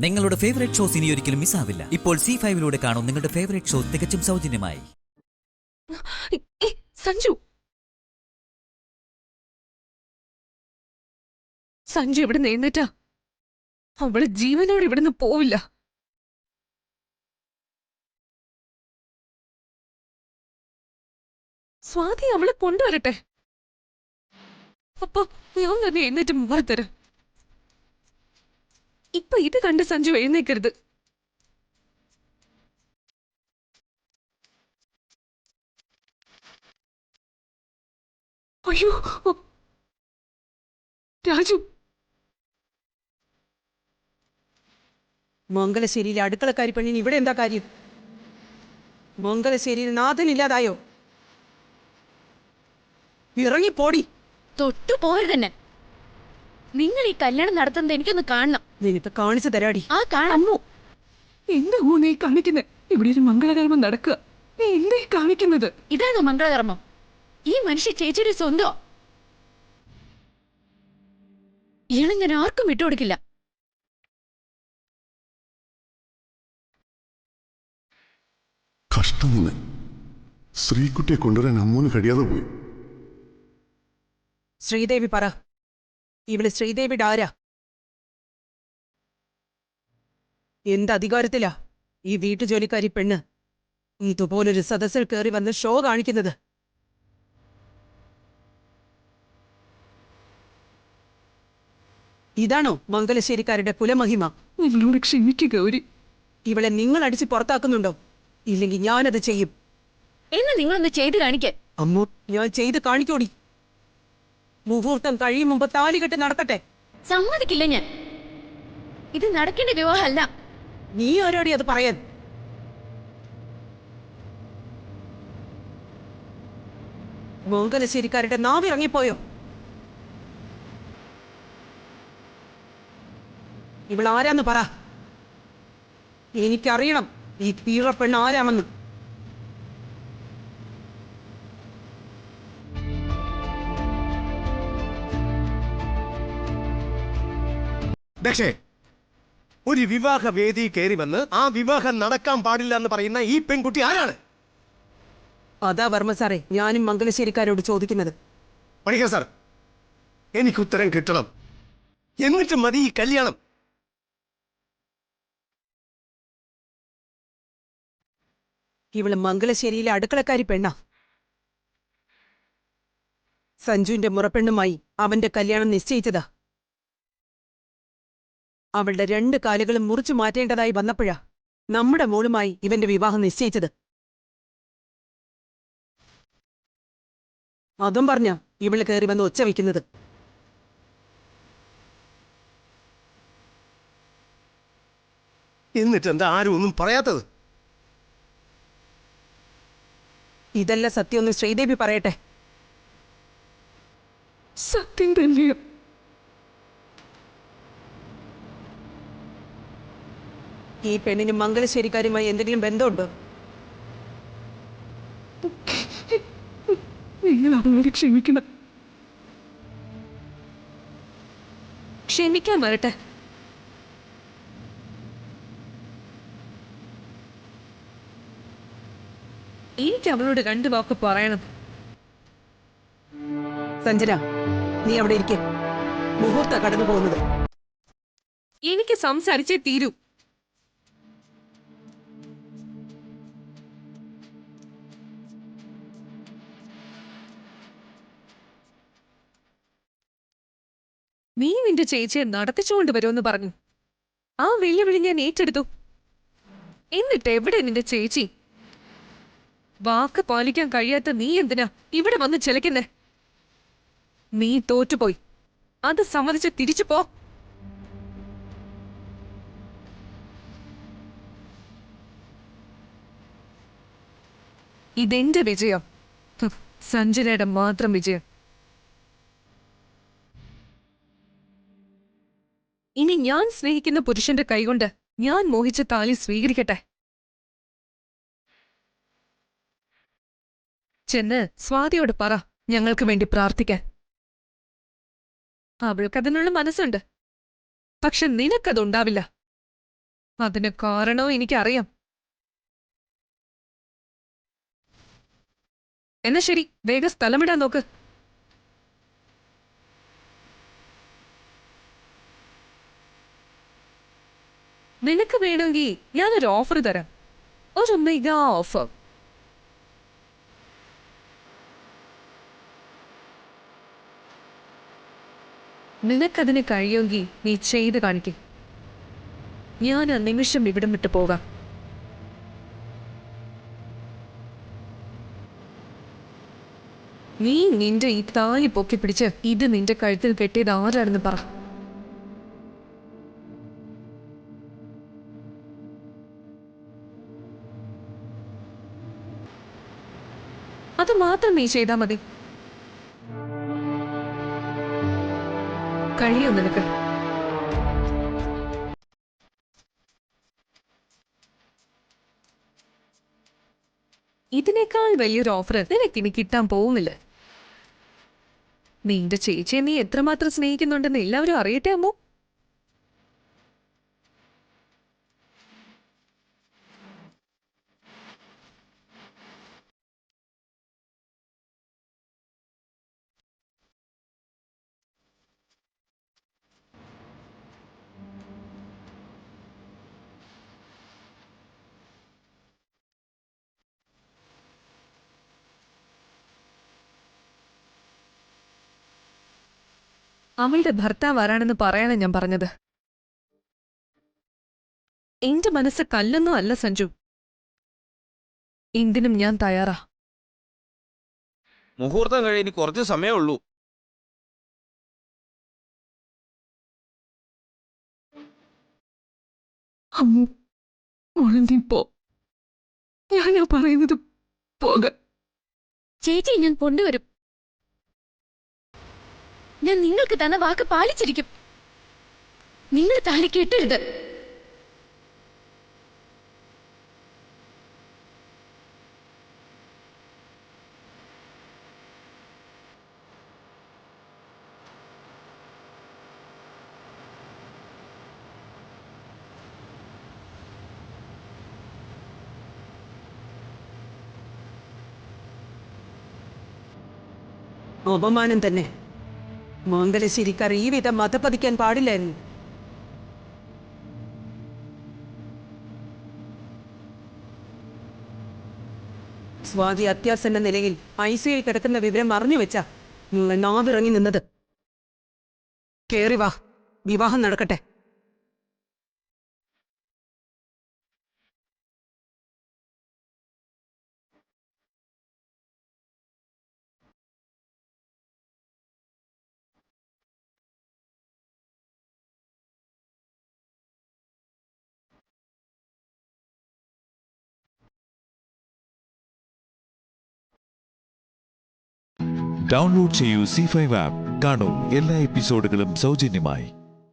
നിങ്ങളുടെ favourite shows ഇനി ഒരിക്കലും മിസ്സാവില്ല. ഇപ്പോൾ C5 കാണും നിങ്ങളുടെ ഫേവറേറ്റ് ഷോ തികച്ചും സൗജന്യമായി. സഞ്ജു സഞ്ജു ഇവിടെ എഴുന്നേറ്റാ. അവള് ജീവനോട് ഇവിടുന്ന് പോവില്ല. സ്വാതി അവളെ കൊണ്ടുവരട്ടെ. അപ്പൊ ഞാൻ തന്നെ എഴുന്നേറ്റ് മാറിത്തരാം. ഇപ്പൊ ഇത് കണ്ട് സഞ്ജു എഴുന്നേക്കരുത്. അയ്യോ രാജു, മംഗലശ്ശേരിയിലെ അടുക്കളക്കാരി പെണ്ണിന് ഇവിടെ എന്താ കാര്യം? മംഗലശ്ശേരിയിൽ നാഥനില്ലാതായോ? ഇറങ്ങിപ്പോടി. തൊട്ടു പോയി തന്നെ. നിങ്ങൾ ഈ കല്യാണം നടത്തുന്നത് എനിക്കൊന്ന് കാണണം. നിനക്ക് കാണിച്ചു തരാടി. ആ കാണൂ. എന്താ നീ കാണിക്കുന്നത്? ഇവിടെ ഒരു മംഗളകർമ്മം നടക്കുക. നീ എന്തേ കാണിക്കുന്നത്? ഇതാണോ മംഗളകർമ്മം? ഈ മനുഷ്യ ചേച്ചിയുടെ സ്വന്തോ? ഇയാളെ ഞാൻ ആർക്കും വിട്ടുകൊടുക്കില്ല. കഷ്ടം നിന്ന് ശ്രീകുട്ടിയെ കൊണ്ടുവരാൻ അമ്മൂന് കഴിയാതെ പോയി. ശ്രീദേവി പറ, ഇവിടെ ശ്രീദേവിയുടെ ആരാ? എന്ത് അധികാരത്തിലാ ഈ വീട്ടുജോലിക്കാരി പെണ്ണ് ഇതുപോലൊരു സദസ്സിൽ കയറി വന്ന് ഷോ കാണിക്കുന്നത്? ഇതാണോ മംഗലശ്ശേരിക്കാരുടെ കുലമഹിമ? എന്നോട് ക്ഷമിക്കുക ഗൗരി. ഇവളെ നിങ്ങൾ അടിച്ച് പുറത്താക്കുന്നുണ്ടോ? ഇല്ലെങ്കിൽ ഞാനത് ചെയ്യും. എന്ന് നിങ്ങളൊന്ന് ചെയ്ത് കാണിക്കാൻ. അമ്മു, ഞാൻ ചെയ്ത് കാണിക്കോടി. മുഹൂർത്തം കഴിയും മുമ്പ് താലികെട്ട് നടക്കട്ടെ. സമ്മതിക്കില്ല ഞാൻ. ഇത് നടക്കേണ്ട വിവാഹമല്ല. നീ ആരോടി അത് പറയാൻ? മംഗലശ്ശേരിക്കാരുടെ നാവിറങ്ങിപ്പോയോ? ഇവളാരാന്ന് പറ. എനിക്കറിയണം ഈ തീറപ്പെണ്ണ് ആരാമെന്ന്. ദക്ഷേ, ഒരു വിവാഹ വേദി കയറി വന്ന് ആ വിവാഹം നടക്കാൻ പാടില്ല എന്ന് പറയുന്ന ഈ പെൺകുട്ടി ആരാണ്? അതാ വർമ്മ സാറേ ഞാനും മംഗലശ്ശേരിക്കാരോട് ചോദിക്കുന്നത്. പണിക്കർ സാർ, എനിക്ക് ഉത്തരം കിട്ടണം. എന്നിട്ട് മതി ഈ കല്യാണം. ഇവള് മംഗലശ്ശേരിയിലെ അടുക്കളക്കാരി പെണ്ണാ. സഞ്ജുവിന്റെ മുറപ്പെണ്ണുമായി അവന്റെ കല്യാണം നിശ്ചയിച്ചതാ. അവളുടെ 2 കാലുകളും മുറിച്ചു മാറ്റേണ്ടതായി വന്നപ്പോഴാ നമ്മുടെ മോളുമായി ഇവന്റെ വിവാഹം നിശ്ചയിച്ചത്. അതും പറഞ്ഞ ഇവള് കയറി വന്ന് ഒച്ച വയ്ക്കുന്നത്. എന്നിട്ട് എന്താ ആരും ഒന്നും പറയാത്തത്? ഇതല്ല സത്യമൊന്ന് ശ്രീദേവി പറയട്ടെ. സത്യം തന്നെയോ? ഈ പെണ്ണിന് മംഗലശ്ശേരിക്കാരുമായി എന്തെങ്കിലും ബന്ധമുണ്ടോ? നിങ്ങൾ അവളോട് ക്ഷമിക്കണം. ക്ഷമിക്കാൻ വരട്ടെ. എനിക്ക് അവളോട് 2 വാക്ക് പറയണം. സഞ്ജന, നീ അവിടെ ഇരിക്കെ. മുഹൂർത്ത കടന്നു പോകുന്നത്. എനിക്ക് സംസാരിച്ചേ തീരൂ. നീ നിന്റെ ചേച്ചിയെ നടത്തിച്ചുകൊണ്ട് വരുമെന്ന് പറഞ്ഞു. ആ വെല്ലുവിളി ഞാൻ ഏറ്റെടുത്തു. എന്നിട്ട് എവിടെ നിന്റെ ചേച്ചി? വാക്ക് പാലിക്കാൻ കഴിയാത്ത നീ എന്തിനാ ഇവിടെ വന്ന് ചിലക്കുന്നേ? നീ തോറ്റുപോയി. അത് സമ്മതിച്ച് തിരിച്ചു പോ. ഇതെന്റെ വിജയം, സഞ്ജനയുടെ മാത്രം വിജയം. ഇനി ഞാൻ സ്നേഹിക്കുന്ന പുരുഷന്റെ കൈകൊണ്ട് ഞാൻ മോഹിച്ച താലി സ്വീകരിക്കട്ടെ. ചെന്ന് സ്വാതിയോട് പറ ഞങ്ങൾക്ക് വേണ്ടി പ്രാർത്ഥിക്കാൻ. അവൾക്കതിനുള്ള മനസ്സുണ്ട്. പക്ഷെ നിനക്കതുണ്ടാവില്ല. അതിന് കാരണവും എനിക്കറിയാം. എന്നാ ശരി, വേഗം സ്ഥലം വിടാൻ നോക്ക്. നിനക്ക് വേണമെങ്കിൽ ഞാനൊരു ഓഫർ തരാം. ഒരു മെഗാ ഓഫർ. നിനക്കതിന് കഴിയുമെങ്കിൽ നീ ചെയ്ത് കാണിക്കും. ഞാൻ ആ നിമിഷം ഇവിടം വിട്ടു പോകാം. നീ നിന്റെ ഈ താലി പൊക്കി പിടിച്ച് ഇത് നിന്റെ കഴുത്തിൽ കെട്ടിയത് ആരാണെന്ന് പറ. അത് മാത്രം നീ ചെയ്താൽ മതി. കഴിയോ നിനക്ക്? ഇതിനേക്കാൾ വലിയൊരു ഓഫർ നിനക്കിനി കിട്ടാൻ പോകുന്നില്ല. നിന്റെ ചേച്ചിയെ നീ എത്രമാത്രം സ്നേഹിക്കുന്നുണ്ടെന്ന് എല്ലാവരും അറിയട്ടെ അമ്മോ. അവളുടെ ഭർത്താവ് ആരാണെന്ന് പറയാനാണ് ഞാൻ പറഞ്ഞത്. എന്റെ മനസ്സ് കല്ലൊന്നും അല്ല സഞ്ജു. എന്തിനും ഞാൻ തയ്യാറാ. മുഹൂർത്തം കഴിഞ്ഞ് കുറച്ച് സമയമേ ഉള്ളൂ. പോ, ഞാനാ പറയുന്നത് പോക. ചേച്ചി ഞാൻ കൊണ്ടുവരും. ഞാൻ നിങ്ങൾക്ക് തന്ന വാക്ക് പാലിച്ചിരിക്കും. നിങ്ങൾ താലി കെട്ടരുത്. അപമാനം തന്നെ. മംഗലശ്ശേരിക്കാർ ഈ വിധം മതപ്പതിക്കാൻ പാടില്ലായിരുന്നു. സ്വാതി അത്യാസന്ന നിലയിൽ ഐസിയിൽ കിടക്കുന്ന വിവരം അറിഞ്ഞു വെച്ചാ നിങ്ങൾ നാവിറങ്ങി നിന്നത്. കേറി വാ, വിവാഹം നടക്കട്ടെ. ഡൗൺലോഡ് ചെയ്യൂ C5 ആപ്പ്. കാണൂ എല്ലാ എപ്പിസോഡുകളും സൗജന്യമായി.